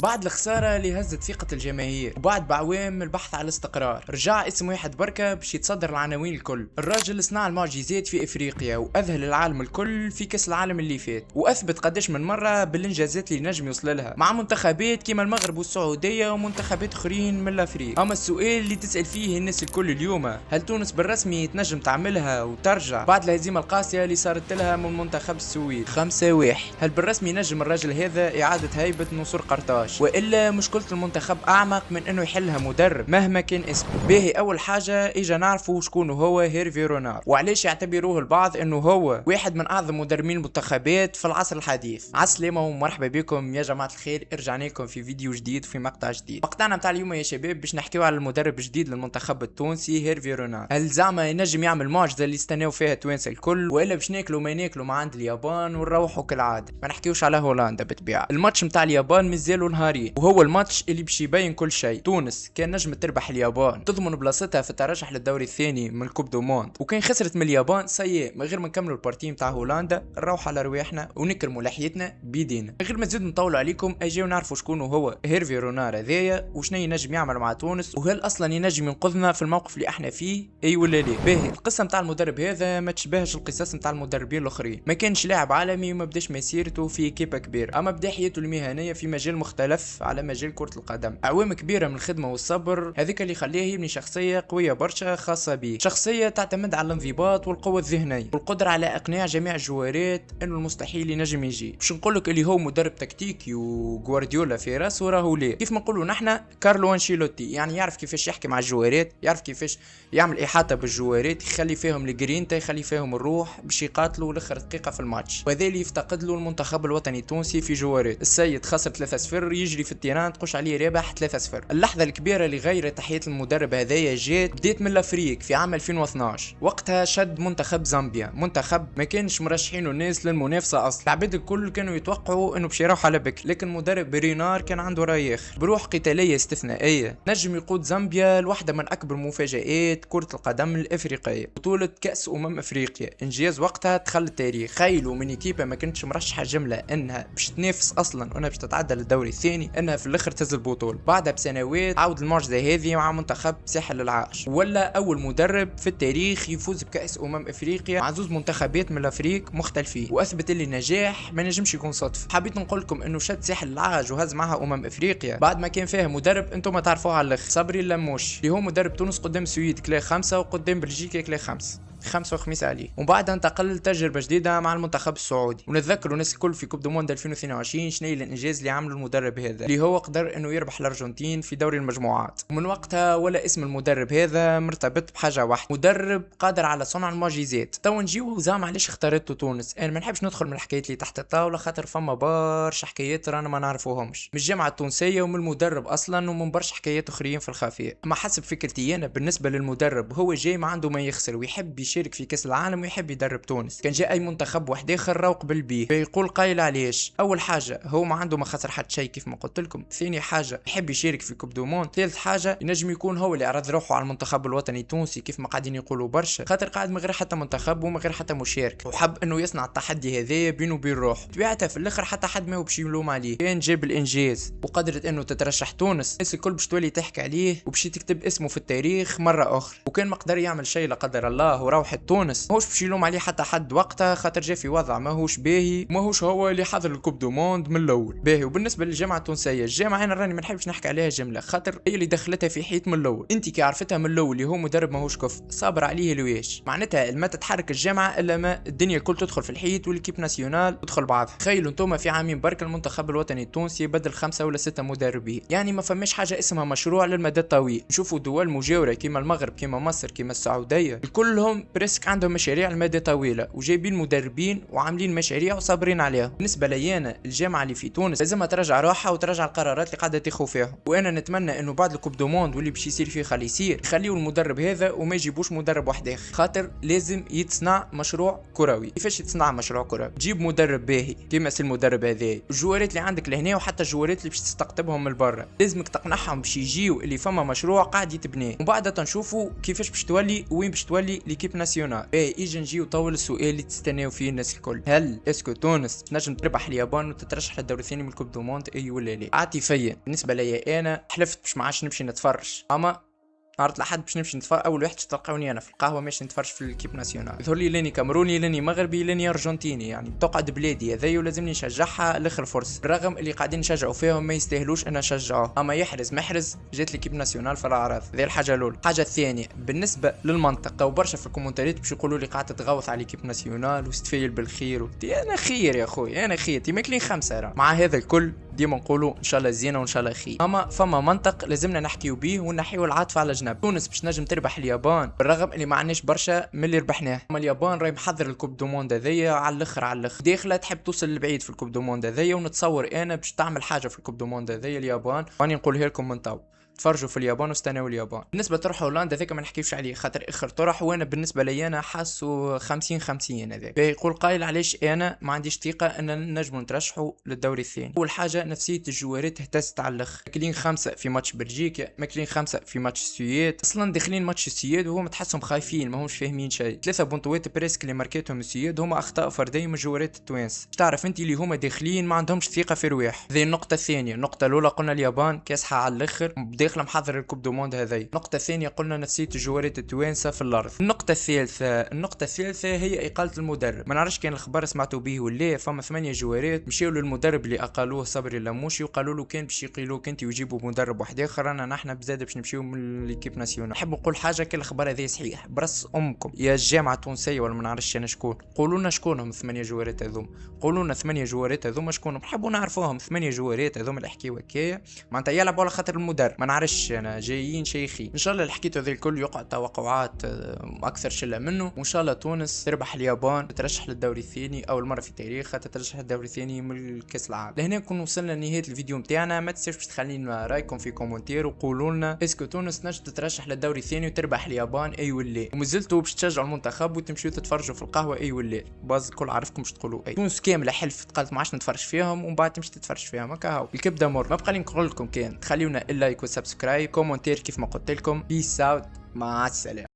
بعد الخسارة اللي هزت ثقة الجماهير وبعد بعوام من البحث على الاستقرار، رجع اسم واحد بركة باش يتصدر العناوين الكل. الراجل صنع المعجزات في افريقيا واذهل العالم الكل في كاس العالم اللي فات، واثبت قداش من مرة بالانجازات اللي نجم يوصل لها مع منتخبات كيما المغرب والسعودية ومنتخبات اخرين من افريقيا. اما السؤال اللي تسأل فيه الناس الكل اليوم، هل تونس بالرسمي تنجم تعملها وترجع بعد الهزيمة القاسية اللي صارت لها من منتخب السويد 5-1؟ هل بالرسمي نجم الراجل هذا اعادة هيبة نصور قرطاج، والا مشكلة المنتخب اعمق من انه يحلها مدرب مهما كان اسمه؟ باهي، اول حاجة اجا نعرفوا شكون هو هيرفي رونار، وعليش يعتبروه البعض انه هو واحد من اعظم مدربين المنتخبات في العصر الحديث. عالسلامة ومرحبا بكم يا جماعة الخير، رجعنا لكم في فيديو جديد وفي مقطع جديد. مقطعنا متاع اليوم يا شباب باش نحكيو على المدرب الجديد للمنتخب التونسي هيرفي رونار. هل زعما ينجم يعمل معجزة اللي استناو فيها التوانسة الكل، والا باش ناكلوا ما ناكلوا مع عند اليابان ونروحوا كالعادة؟ ما نحكيوش على هولندا بالطبيعة. الماتش متاع اليابان مازالوا نهارين، وهو الماتش اللي باش يبين كل شيء. تونس كان نجم تربح اليابان، تضمن بلاصتها في الترشح للدوري الثاني من الكوب دو موند، وكان خسرت من اليابان سيء من غير ما نكملوا البارتي متاع هولندا نروح على رواحنا ونكرموا لحيتنا بيدينا. من غير ما نزيد نطولوا عليكم، اجيو نعرفوا شكون هو هيرفي رونار هذايا وشنو ينجم يعمل مع تونس، وهل اصلا ينجم ينقذنا في الموقف اللي احنا فيه اي ولا لا. باهي، القصه متاع المدرب هذا ما تشبهش القصص متاع المدربين الاخرين. ما كانش لاعب عالمي وما بداش مسيرته في كيبه كبيره، اما بدا حياته المهنيه في مجال مختلف على مجال كره القدم. اعوام كبيره من الخدمه والصبر، هذيك اللي يخليه يبني شخصيه قويه برشا خاصه به، شخصيه تعتمد على الانضباط والقوه الذهنيه والقدره على اقناع جميع الجوارات انه المستحيل ينجم يجي. باش نقولك اللي هو مدرب تكتيكي وغوارديولا في راسه راهو ليه، كيف ما نقولوا نحنا كارلو انشيلوتي، يعني يعرف كيفاش يحكي مع الجوارات، يعرف كيفاش يعمل احاطه بالجوارات، يخلي فيهم الجرينتا، يخلي فيهم الروح باش يقاتلوا لاخر دقيقه في الماتش. وهذا اللي يفتقد له المنتخب الوطني التونسي في جوارات. السيد خسر 3-0 يجري في التيران تخش عليه رابح 3-0. اللحظه الكبيره اللي غيرت تحيه المدرب هذايا جات بديت من الافريق في عام 2012. وقتها شد منتخب زامبيا، منتخب ما كانش مرشحينه الناس للمنافسه اصلا. العباد الكل كانوا يتوقعوا انه باش يروح على بك، لكن مدرب رينار كان عنده راي اخر. بروح قتاليه استثنائيه نجم يقود زامبيا لواحده من اكبر مفاجآت كره القدم الافريقيه، بطوله كاس افريقيا. انجاز وقتها دخل التاريخ. خيلوا من ايكيبا ما كانتش مرشحه جمله انها باش تنافس اصلا وانها باش تتعدى للدوري الثاني، انها في الاخر تهز البطوله. بعدها بسنوات عاود المعجزه هذه مع منتخب ساحل العاج، ولا اول مدرب في التاريخ يفوز بكاس افريقيا مع زوج منتخبات من الافريق مختلفين، واثبت اللي النجاح ما نجمش يكون صدفه. حبيت نقول لكم انه شد ساحل العاج وهز معها افريقيا بعد ما كان فيها مدرب انتم ما تعرفوه على الاخر، صبري اللموش، اللي هو مدرب تونس قدام السويد كلا 5 وقدام بلجيكا كلا 5 وخميس عليه. وبعدها انتقل لتجربه جديده مع المنتخب السعودي. ونتذكروا الناس الكل في كوب دو موند 2022 شنو الانجاز اللي عمله المدرب هذا، اللي هو قدر انه يربح الارجنتين في دوري المجموعات. ومن وقتها ولا اسم المدرب هذا مرتبط بحاجه واحده، مدرب قادر على صنع المعجزات. تو نجيو زعما علاش اختارته تونس. انا ما نحبش ندخل من الحكايات اللي تحت الطاوله، خاطر فما برشا حكايات رانا ما نعرفوهمش من الجامعه التونسيه ومن المدرب اصلا ومن برشا حكايات اخرين في الخفيه. اما حسب فكرتي انا بالنسبه للمدرب، هو جاي ما عنده ما يخسر ويحب يشارك في كاس العالم ويحب يدرب تونس. كان جاء اي منتخب واحد اخر روق بالبيه بيقول قايل علاش. اول حاجه هو ما عنده ما خسر حتى شيء كيف ما قلت لكم. ثاني حاجه يحب يشارك في كوب دو موند. ثالث حاجه ينجم يكون هو اللي عرض روحه على المنتخب الوطني التونسي كيف ما قاعدين يقولوا برشا، خاطر قاعد من غير حتى منتخب ومن غير حتى مشارك، وحب انه يصنع التحدي هذايا بينه وبين روحه. طبيعتها في الاخر حتى حد ما هو باش يلوم عليه، كان جاب الانجاز وقدرت انه تترشح تونس. الناس الكل باش تولي تحكي عليه وباش تكتب اسمه في التاريخ مره اخرى. وكان مقدر يعمل شيء لا قدر الله وروحت تونس، ماهوش باش يلوم عليه حتى حد وقتها، خاطر جا في وضع ماهوش باهي، ماهوش هو اللي حضر الكوب دو موند من الاول. باهي، وبالنسبه للجامعه التونسيه، الجامعه انا راني ما نحبش نحكي عليها جمله، خاطر هي اللي دخلتها في حيط من الاول. انت كي عرفتها من الاول اللي هو مدرب ماهوش كف صابر عليه لويش، معناتها ما تتحرك الجامعه الا ما الدنيا الكل تدخل في الحيط والكيب ناسيونال تدخل بعضها. تخيلوا انتم في عامين برك المنتخب الوطني التونسي بدل 5 ولا 6 مدربين، يعني ما فماش حاجه اسمها مشروع للمدى الطويل. نشوفوا دول مجاوره كيما المغرب كيما مصر كيما السعوديه، كلهم بريسك عندهم مشاريع المدى طويله وجايبين مدربين وعاملين مشاريع وصابرين عليها. بالنسبه لي انا الجامعه اللي في تونس لازمها ترجع روحها وترجع القرارات اللي قاعده تاخذ فيها. وانا نتمنى انه بعد الكوب دو موند واللي باش يصير فيه خلي يصير، يخليوا المدرب هذا وما يجيبوش مدرب واحد اخر، خاطر لازم يتصنع مشروع كروي. كيفاش يتصنع مشروع كروي؟ تجيب مدرب باهي كيما سي المدرب هذا، الجوارات اللي عندك لهنا وحتى الجوارات اللي باش تستقطبهم من برا لازمك تقنعهم باش يجيو اللي فما مشروع قاعد يتبنى، وبعدها تنشوفوا كيفاش باش تولي وين باش تولي ليكيب ناسيونال. باهي اجي نجيو طول السؤال اللي تستناو فيه الناس الكل، هل اسكو تونس تنجم تربح اليابان وتترشح للدور الثاني من الكوب دو موند اي ولا لا؟ عاطفيا بالنسبه ليا انا حلفت باش ما عادش نمشي نتفرج، اما نهار الاحد باش نمشي نتفرج. اول واحد تلقاوني انا في القهوه ماشي نتفرج في الكيب ناسيونال، يظهر لي لاني كامروني لاني مغربي لاني ارجنتيني، يعني تقعد بلادي هذايا ولازمني نشجعها لاخر فرصه، بالرغم اللي قاعدين نشجعوا فيهم ما يستاهلوش ان نشجعوه، اما يحرز محرز جات الكيب ناسيونال في الاعراض. هذه الحاجه الاولى. الحاجه الثانيه بالنسبه للمنطقه، وبرشا في الكومنتات باش يقولوا لي قاعده تغوث على الكيب ناسيونال واستفيل بالخير انا خير يا خويا، انا خير تي ماكلين خمسه راه. مع هذا الكل ديما نقولوا ان شاء الله زينه وان شاء الله خير، اما فما منطق لازمنا نحكيو بيه ونحيو العاطفه على جنب. تونس باش نجم تربح اليابان بالرغم اللي ما عندناش برشا من اللي ربحناه، اما اليابان راهي محضر الكوب دو موند هذيا على الاخر على الاخر، داخله تحب توصل لبعيد في الكوب دو موند هذيا، ونتصور انا باش تعمل حاجه في الكوب دو موند هذيا اليابان، راني نقولها لكم من تو. تفرجوا في اليابان واستناوا اليابان. بالنسبه طرح هولندا ذاك ما نحكيوش عليه خاطر اخر طرح، وانا بالنسبه لي انا حاسه 50-50 هذاك. يقول قايل علاش انا ما عنديش ثقه ان نجموا نترشحوا للدوري الثاني. اول حاجه نفسيه الجوارات اهتزت على الاخر، ماكلين خمسه في ماتش بلجيكا، ماكلين خمسه في ماتش السويد، اصلا داخلين ماتش السويد وهم تحسهم خايفين ما همش فاهمين شيء. 3 بونتوات بريسك اللي ماركيتهم السويد هما اخطاء فرديه من جوارات التوانس، تعرف انت اللي هما داخلين ما عندهمش ثقه في رواح. هذه النقطه الثانيه. النقطه الاولى قلنا اليابان كاسحه على الاخر داخله محضر الكوب دو موند هذي. النقطة الثانية قلنا نفسية الجوارات التوانسة في الأرض. النقطة الثالثة هي إقالة المدرب. ما نعرفش كان الخبر سمعتوا به ولا، فما 8 جوارات مشيوا للمدرب اللي أقالوه صبري اللموشي وقالوا له كان باش يقيلوك انت ويجيبوا مدرب واحد آخر، أنا نحن بزاد باش نمشيو من ليكيب ناسيونال. نحب نقول حاجة كان الخبر هذا صحيح، برس أمكم يا الجامعة التونسية ولا ما نعرفش أنا شكون، قولوا لنا شكونهم 8 جوارات هذوما، قولوا لنا 8 جوارات هذوما شكونهم، نحبوا نعرفوهم 8 جوارات هذوما اللي حكيوا هكايا معناتها يلعبوا على خاطر المدرب. ما نعرفش أنا جايين شيخي. ان شاء الله اللي حكيته ذا الكل يقع توقعات اكثر شله منه، وان شاء الله تونس تربح اليابان تترشح للدوري الثاني اول مره في تاريخها تترشح للدوري الثاني من كاس العالم. لهنا نكون وصلنا لنهايه الفيديو نتاعنا. ما تنساوش باش تخلينا رايكم في كومنتير وقولوا لنا اسكو تونس نجم تترشح للدوري الثاني وتربح اليابان اي ولا، ومازلتوا باش تشجعوا المنتخب وتمشيو تتفرجوا في القهوه اي ولا. باز الكل عارفكم باش تقولوا اي. تونس كامله حلفت قالت ما عادش نتفرج فيهم ومن بعد تمشي تتفرج فيهم هكا هاو الكبده مر. ما بقى لي نقول لكم كان تخليونا اللايك والسبسكرايب كومنتير كيف ما قلت لكم. بيس اوت مع السلامه.